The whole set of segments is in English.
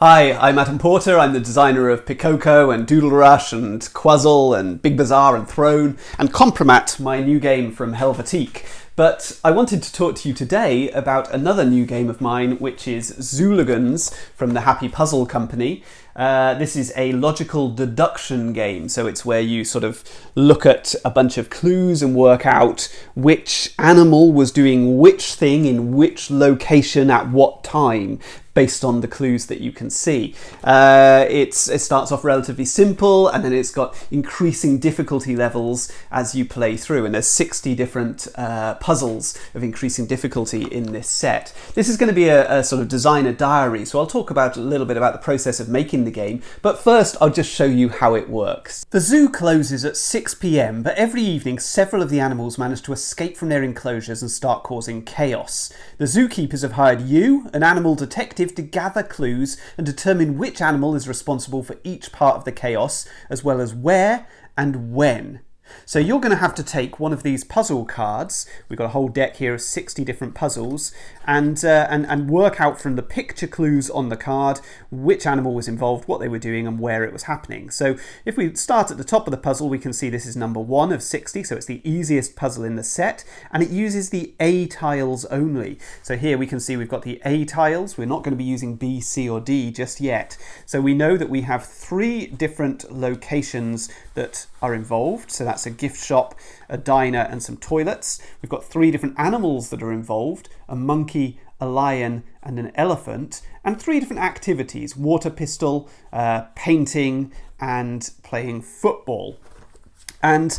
Hi, I'm Adam Porter. I'm the designer of Pikoko and Doodle Rush and Quazzle and Big Bazaar and Throne and Compromat, my new game from Helvetique. But I wanted to talk to you today about another new game of mine, which is Zooligans from the Happy Puzzle Company. This is a logical deduction game, so it's where you sort of look at a bunch of clues and work out which animal was doing which thing in which location at what time, based on the clues that you can see. It starts off relatively simple, and then it's got increasing difficulty levels as you play through, and there's 60 different puzzles of increasing difficulty in this set. This is going to be a sort of designer diary, so I'll talk about a little bit about the process of making the game, but first I'll just show you how it works. The zoo closes at 6 p.m, but every evening several of the animals manage to escape from their enclosures and start causing chaos. The zookeepers have hired you, an animal detective, to gather clues and determine which animal is responsible for each part of the chaos, as well as where and when. So you're going to have to take one of these puzzle cards. We've got a whole deck here of 60 different puzzles, and work out from the picture clues on the card which animal was involved, what they were doing, and where it was happening. So if we start at the top of the puzzle, we can see this is number 1 of 60, so it's the easiest puzzle in the set, and it uses the A tiles only. So here we can see we've got the A tiles. We're not going to be using B, C, or D just yet. So we know that we have 3 different locations that are involved. So that's a gift shop, a diner, and some toilets. We've got 3 different animals that are involved: a monkey, a lion, and an elephant, and 3 different activities: water pistol, painting, and playing football. And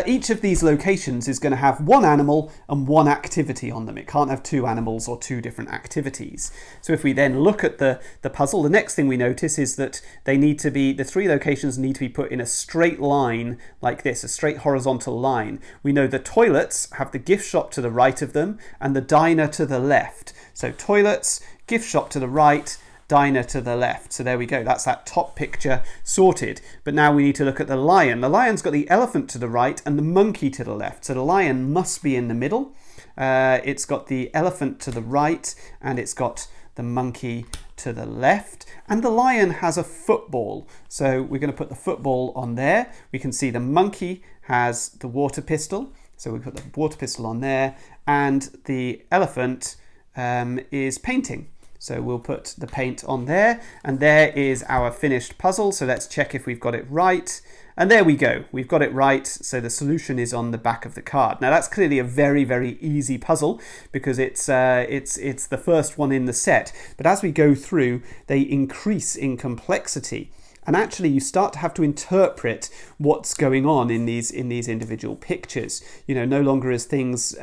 each of these locations is going to have 1 animal and 1 activity on them. It can't have 2 animals or 2 different activities. So if we then look at the puzzle, the next thing we notice is that the 3 locations need to be put in a straight line like this, a straight horizontal line. We know the toilets have the gift shop to the right of them and the diner to the left. So toilets, gift shop to the right, diner to the left. So there we go, that's that top picture sorted. But now we need to look at the lion. The lion's got the elephant to the right and the monkey to the left. So the lion must be in the middle. It's got the elephant to the right and it's got the monkey to the left. And the lion has a football. So we're going to put the football on there. We can see the monkey has the water pistol. So we put the water pistol on there, and the elephant is painting. So we'll put the paint on there, and there is our finished puzzle. So let's check if we've got it right. And there we go, we've got it right. So the solution is on the back of the card. Now that's clearly a very, very easy puzzle because it's the first one in the set. But as we go through, they increase in complexity. And actually you start to have to interpret what's going on in these individual pictures. You know, no longer are things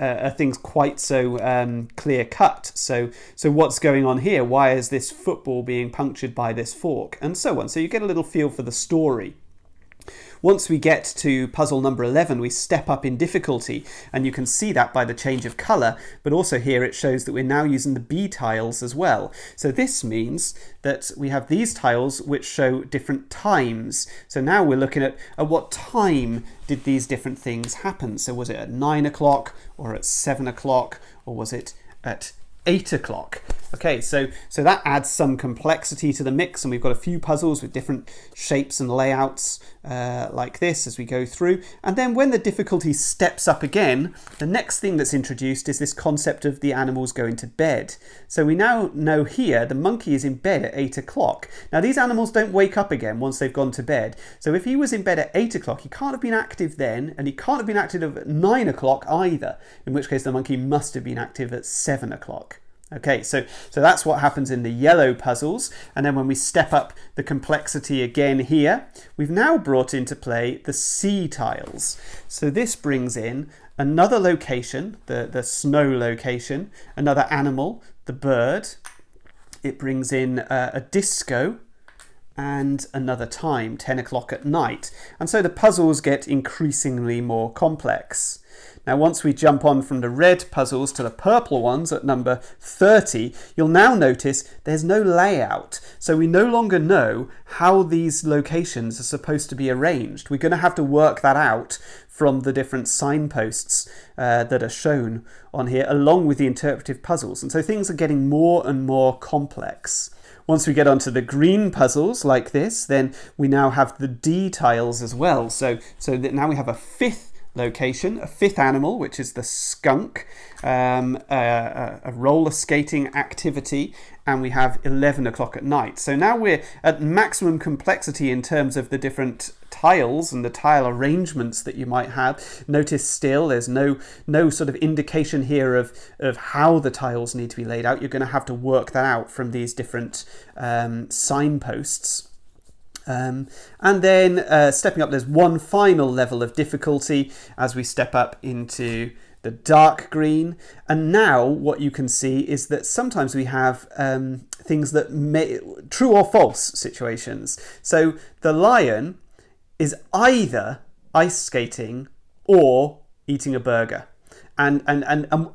quite so clear cut. So what's going on here? Why is this football being punctured by this fork? And so on. So you get a little feel for the story. Once we get to puzzle number 11, we step up in difficulty, and you can see that by the change of colour, but also here it shows that we're now using the B tiles as well. So this means that we have these tiles which show different times. So now we're looking at what time did these different things happen. So was it at 9 o'clock, or at 7 o'clock, or was it at 8 o'clock? Okay, so that adds some complexity to the mix, and we've got a few puzzles with different shapes and layouts like this as we go through. And then when the difficulty steps up again, the next thing that's introduced is this concept of the animals going to bed. So we now know here the monkey is in bed at 8 o'clock. Now these animals don't wake up again once they've gone to bed. So if he was in bed at 8 o'clock, he can't have been active then, and he can't have been active at 9 o'clock either, in which case the monkey must have been active at 7 o'clock. Okay, so that's what happens in the yellow puzzles. And then when we step up the complexity again here, we've now brought into play the C tiles. So this brings in another location, the snow location, another animal, the bird. It brings in a disco, and another time, 10 o'clock at night. And so the puzzles get increasingly more complex. Now once we jump on from the red puzzles to the purple ones at number 30, you'll now notice there's no layout. So we no longer know how these locations are supposed to be arranged. We're going to have to work that out from the different signposts that are shown on here, along with the interpretive puzzles. And so things are getting more and more complex. Once we get onto the green puzzles like this, then we now have the D tiles as well. So that now we have a fifth location, a fifth animal, which is the skunk, a roller skating activity, and we have 11 o'clock at night. So now we're at maximum complexity in terms of the different tiles and the tile arrangements that you might have. Notice still there's no sort of indication here of how the tiles need to be laid out. You're going to have to work that out from these different signposts. And then stepping up, there's one final level of difficulty as we step up into the dark green. And now what you can see is that sometimes we have things that may true or false situations. So the lion is either ice skating or eating a burger. And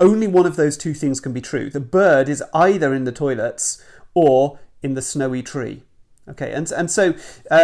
only one of those two things can be true. The bird is either in the toilets or in the snowy tree. Okay, and so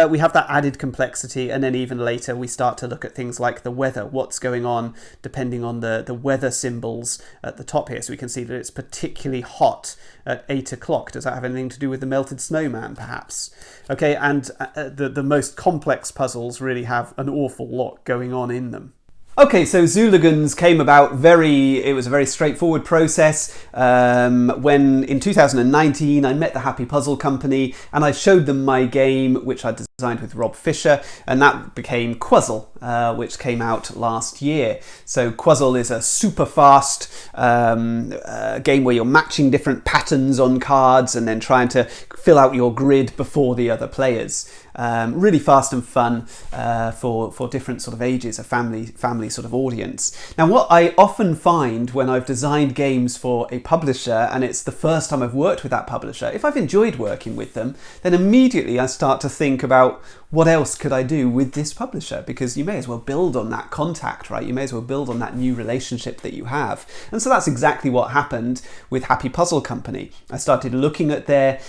we have that added complexity, and then even later we start to look at things like the weather, what's going on depending on the weather symbols at the top here. So we can see that it's particularly hot at 8 o'clock. Does that have anything to do with the melted snowman, perhaps? Okay, and the most complex puzzles really have an awful lot going on in them. Okay, so Zooligans came about it was a very straightforward process. When in 2019 I met the Happy Puzzle Company and I showed them my game, which I designed with Rob Fisher, and that became Quazzle, which came out last year. So Quazzle is a super fast game where you're matching different patterns on cards and then trying to fill out your grid before the other players. Really fast and fun for different sort of ages, a family sort of audience. Now, what I often find when I've designed games for a publisher, and it's the first time I've worked with that publisher, if I've enjoyed working with them, then immediately I start to think about what else could I do with this publisher? Because you may as well build on that contact, right? You may as well build on that new relationship that you have. And so that's exactly what happened with Happy Puzzle Company. I started looking at their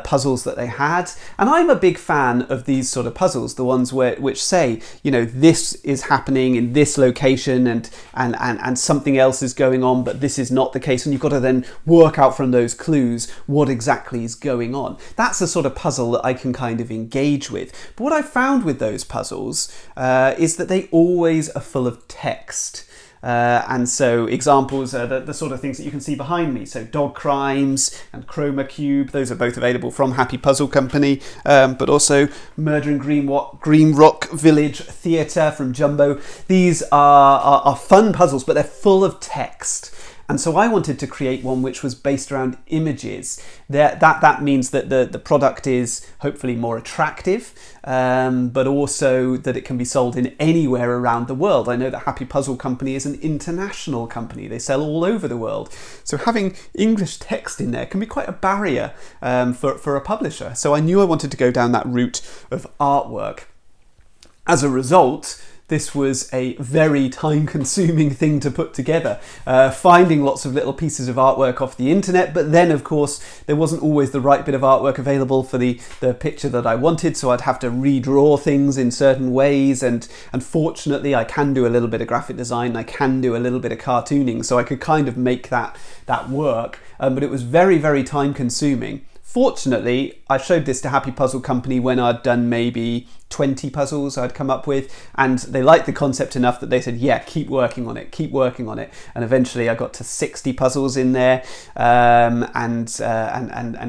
puzzles that they had, and I'm a big fan of these sort of puzzles, the ones which say, you know, this is happening in this location and something else is going on, but this is not the case, and you've got to then work out from those clues what exactly is going on. That's the sort of puzzle that I can kind of engage with. But what I found with those puzzles is that they always are full of text. And so examples are the sort of things that you can see behind me. So Dog Crimes and Chroma Cube, those are both available from Happy Puzzle Company, but also Murder in Green Rock Village Theatre from Jumbo. These are fun puzzles, but they're full of text. And so I wanted to create one which was based around images. That means that the product is hopefully more attractive, but also that it can be sold in anywhere around the world. I know that Happy Puzzle Company is an international company. They sell all over the world. So having English text in there can be quite a barrier for a publisher. So I knew I wanted to go down that route of artwork. As a result, this was a very time-consuming thing to put together, finding lots of little pieces of artwork off the internet, but then of course there wasn't always the right bit of artwork available for the picture that I wanted, so I'd have to redraw things in certain ways, and fortunately I can do a little bit of graphic design, I can do a little bit of cartooning, so I could kind of make that work, but it was very, very time-consuming. Fortunately, I showed this to Happy Puzzle Company when I'd done maybe 20 puzzles I'd come up with, and they liked the concept enough that they said, yeah, keep working on it. And eventually I got to 60 puzzles in there, and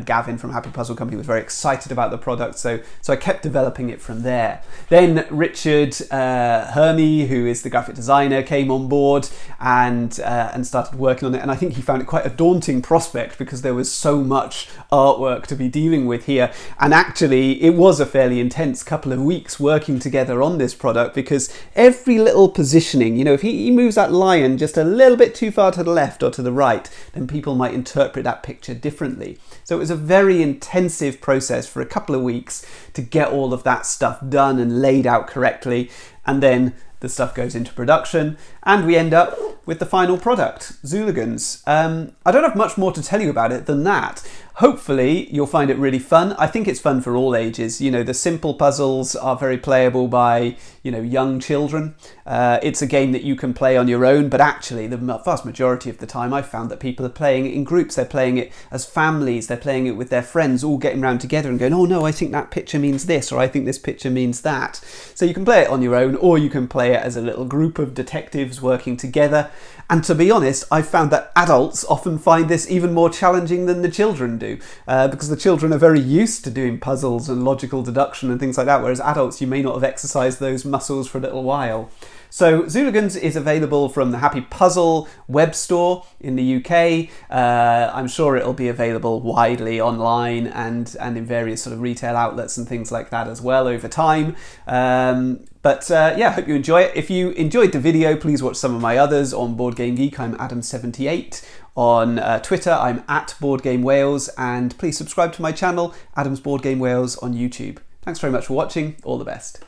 Gavin from Happy Puzzle Company was very excited about the product, so I kept developing it from there. Then Richard Hermie, who is the graphic designer, came on board and started working on it, and I think he found it quite a daunting prospect because there was so much artwork to be dealing with here, and actually it was a fairly intense couple of weeks working together on this product, because every little positioning, you know, if he moves that lion just a little bit too far to the left or to the right, then people might interpret that picture differently. So it was a very intensive process for a couple of weeks to get all of that stuff done and laid out correctly, and then the stuff goes into production, And we end up with the final product, Zooligans. I don't have much more to tell you about it than that. Hopefully you'll find it really fun. I think it's fun for all ages. You know, the simple puzzles are very playable by, you know, young children. It's a game that you can play on your own, but actually the vast majority of the time I've found that people are playing it in groups. They're playing it as families. They're playing it with their friends, all getting around together and going, oh no, I think that picture means this, or I think this picture means that. So you can play it on your own, or you can play it as a little group of detectives working together. And to be honest, I've found that adults often find this even more challenging than the children do, because the children are very used to doing puzzles and logical deduction and things like that, whereas adults, you may not have exercised those muscles for a little while. So Zooligans is available from the Happy Puzzle web store in the UK. I'm sure it'll be available widely online and in various sort of retail outlets and things like that as well over time. Yeah, hope you enjoy it. If you enjoyed the video, please watch some of my others on Board Game Geek. I'm Adam78. On Twitter, I'm at Board Game Wales, and please subscribe to my channel, Adam's Board Game Wales, on YouTube. Thanks very much for watching. All the best.